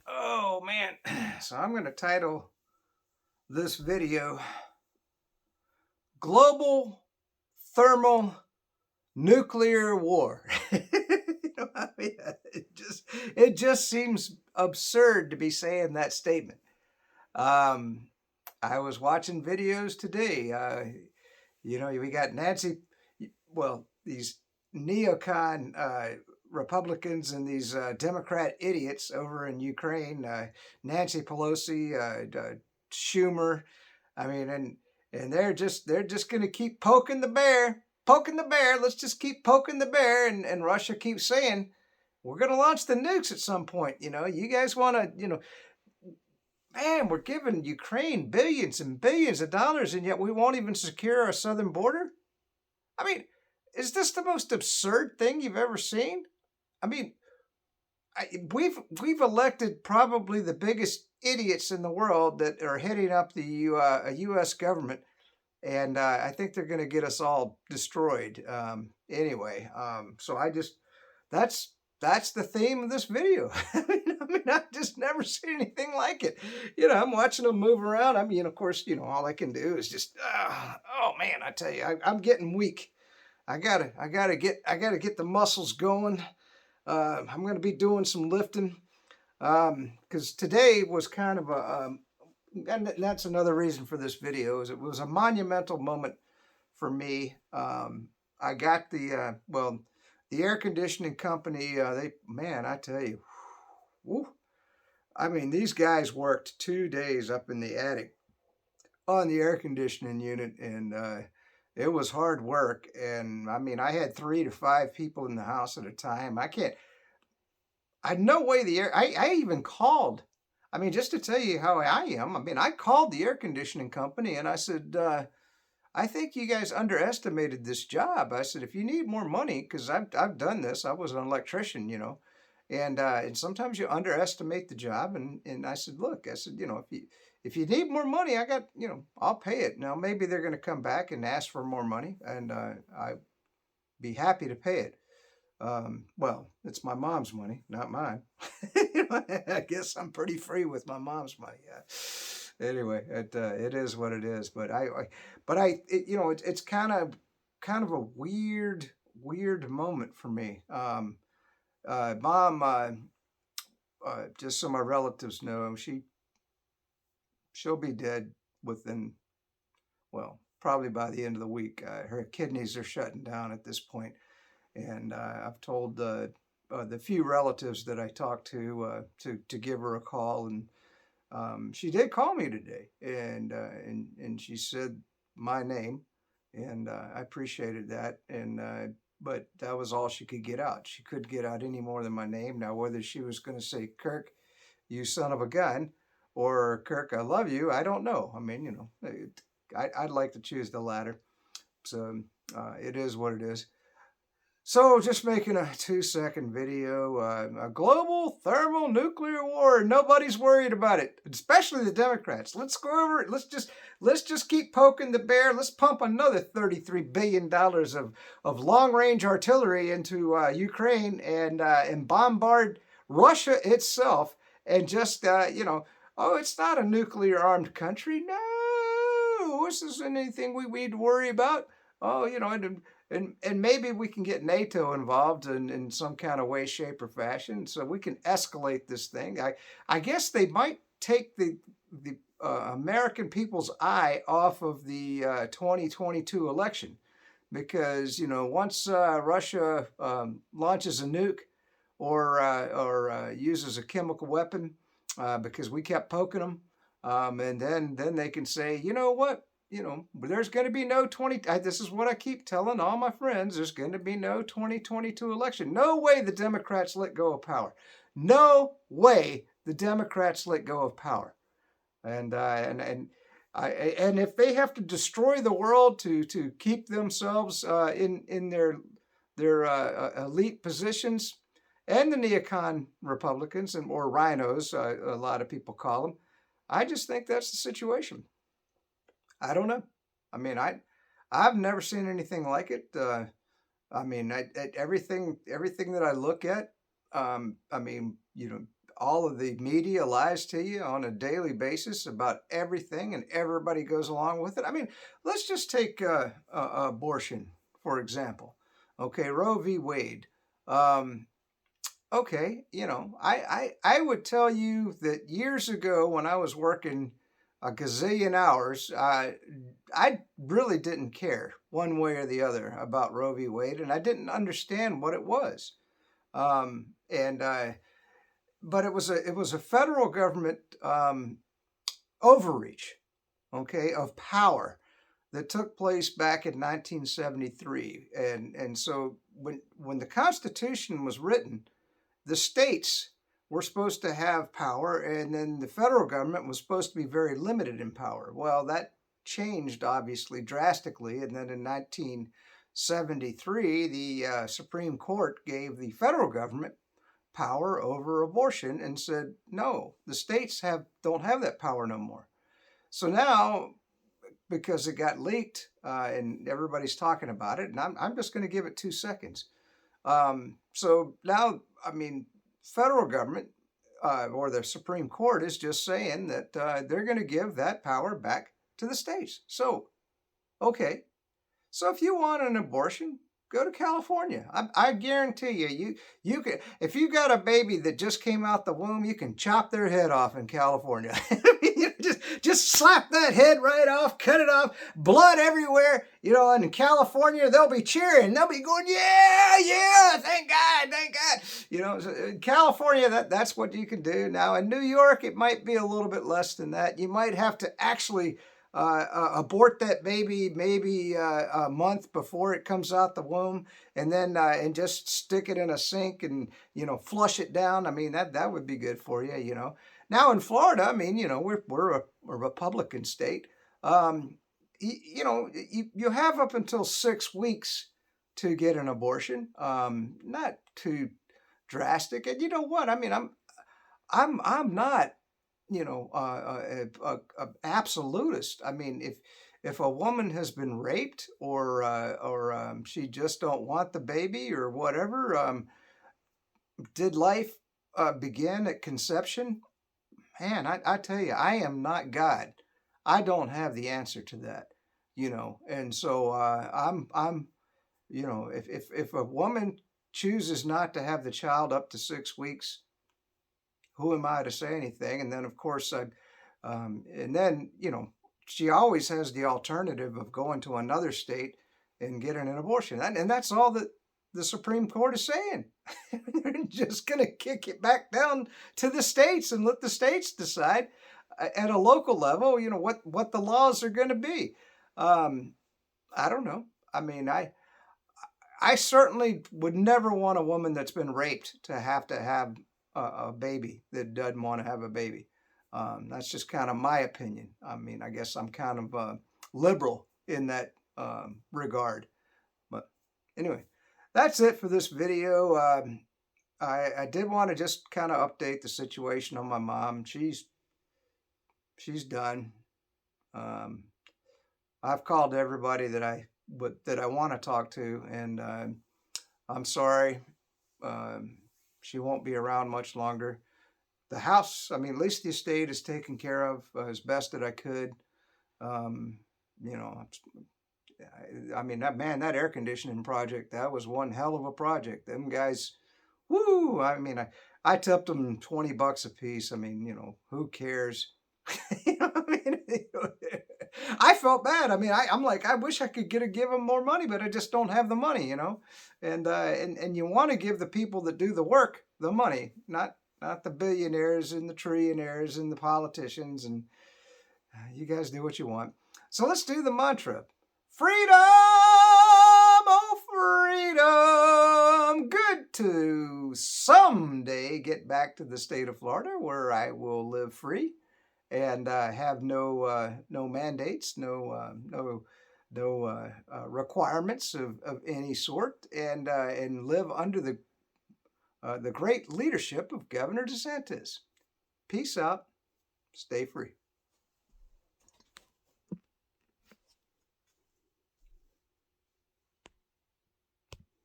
Oh man. So I'm going to title this video Global Thermal Nuclear War. It just seems absurd to be saying that statement. Um, I was watching videos today. We got these neocon Republicans and these Democrat idiots over in Ukraine, Nancy Pelosi, Schumer. I mean, and they're just going to keep poking the bear, poking the bear. Let's just keep poking the bear, and Russia keeps saying we're going to launch the nukes at some point. You guys want to, man, we're giving Ukraine billions and billions of dollars, and yet we won't even secure our southern border. I mean, is this the most absurd thing you've ever seen? I mean, we've elected probably the biggest idiots in the world that are heading up the U.S. government, and I think they're going to get us all destroyed. Anyway, so that's that's the theme of this video. I've just never seen anything like it. I'm watching them move around. I mean, of course, all I can do is just, oh man, I tell you, I'm getting weak. I gotta get the muscles going. I'm gonna be doing some lifting because today was kind of and that's another reason for this video. Is it was a monumental moment for me. I got the air conditioning company. I tell you, whew, I mean, these guys worked 2 days up in the attic on the air conditioning unit, and it was hard work. And I mean, I had 3 to 5 people in the house at a time. I had no way I even called. I mean, just to tell you how I am, I mean, I called the air conditioning company and I said, I think you guys underestimated this job. I said, if you need more money, because I've done this, I was an electrician, and sometimes you underestimate the job. And I said, look, I said, if you need more money, I got, I'll pay it. Now maybe they're going to come back and ask for more money, and I'd be happy to pay it. Well, it's my mom's money, not mine. I guess I'm pretty free with my mom's money. Yeah. Anyway, it is what it is. It's kind of a weird moment for me. Mom, just so my relatives know, she'll be dead within, well, probably by the end of the week. Her kidneys are shutting down at this point. And I've told the few relatives that I talked to give her a call, and she did call me today, and she said my name, and I appreciated that, and but that was all she could get out. She couldn't get out any more than my name. Now, whether she was going to say Kirk, you son of a gun, or Kirk, I love you, I don't know. I mean, I'd like to choose the latter. So it is what it is. So, just making a 2-second video, a global thermal nuclear war. Nobody's worried about it, especially the Democrats. Let's go over it. Let's just keep poking the bear. Let's pump another $33 billion of long range artillery into Ukraine and bombard Russia itself. And just oh, it's not a nuclear armed country. No, this isn't anything we need to worry about. Oh, and maybe we can get NATO involved in some kind of way, shape, or fashion, so we can escalate this thing. I guess they might take the American people's eye off of the 2022 election, because once Russia launches a nuke or uses a chemical weapon, because we kept poking them, and then they can say, you know what? There's going to be no this is what I keep telling all my friends. There's going to be no 2022 election. No way the Democrats let go of power. No way the Democrats let go of power. And if they have to destroy the world to keep themselves in their elite positions, and the neocon Republicans, or rhinos, a lot of people call them, I just think that's the situation. I don't know. I mean, I've never seen anything like it. I mean, everything that I look at. I mean, all of the media lies to you on a daily basis about everything, and everybody goes along with it. I mean, let's just take abortion, for example. Okay, Roe v. Wade. Um, okay, I would tell you that years ago when I was working a gazillion hours, I really didn't care one way or the other about Roe v. Wade, and I didn't understand what it was. And But it was a federal government overreach, okay, of power that took place back in 1973, and so when the Constitution was written, the states were supposed to have power, and then the federal government was supposed to be very limited in power. Well, that changed obviously drastically, and then in 1973, the Supreme Court gave the federal government power over abortion and said, no, the states don't have that power no more. So now, because it got leaked and everybody's talking about it, and I'm just going to give it 2 seconds. So now, I mean, federal government or the Supreme Court is just saying that they're going to give that power back to the states. So, okay. So if you want an abortion, go to California. I guarantee you can, if you got a baby that just came out the womb, you can chop their head off in California. just slap that head right off, cut it off, blood everywhere. And in California, they'll be cheering. They'll be going, yeah, thank God, thank God. So in California, that's what you can do. Now in New York, it might be a little bit less than that. You might have to actually abort that baby maybe a month before it comes out the womb, and then and just stick it in a sink and flush it down. I mean that would be good for you. Now in Florida, I mean we're a Republican state. You have up until 6 weeks to get an abortion. Not too drastic, and you know what? I mean I'm not a absolutist. I mean, if a woman has been raped or she just don't want the baby or whatever, did life begin at conception? Man, I tell you, I am not God. I don't have the answer to that, and so I'm if a woman chooses not to have the child up to 6 weeks, who am I to say anything? And then, of course, and then, she always has the alternative of going to another state and getting an abortion. And that's all that the Supreme Court is saying. They're just going to kick it back down to the states and let the states decide at a local level, what the laws are going to be. I don't know. I mean, I certainly would never want a woman that's been raped to have a baby that doesn't want to have a baby. That's just kind of my opinion. I mean, I guess I'm kind of liberal in that regard. But anyway, that's it for this video. I did want to just kind of update the situation on my mom. She's done. I've called everybody that I want to talk to, and I'm sorry. She won't be around much longer. The house, I mean, at least the estate is taken care of as best that I could. I mean, that air conditioning project, that was one hell of a project. Them guys, woo! I mean, I tipped them $20 a piece. I mean, who cares? I felt bad. I mean, I'm like, I wish I could give them more money, but I just don't have the money, And you want to give the people that do the work the money, not the billionaires and the trillionaires and the politicians. And you guys do what you want. So let's do the mantra. Freedom, oh freedom. Good to someday get back to the state of Florida where I will live free and have no mandates, no requirements of any sort, and live under the great leadership of Governor DeSantis. Peace out. Stay free.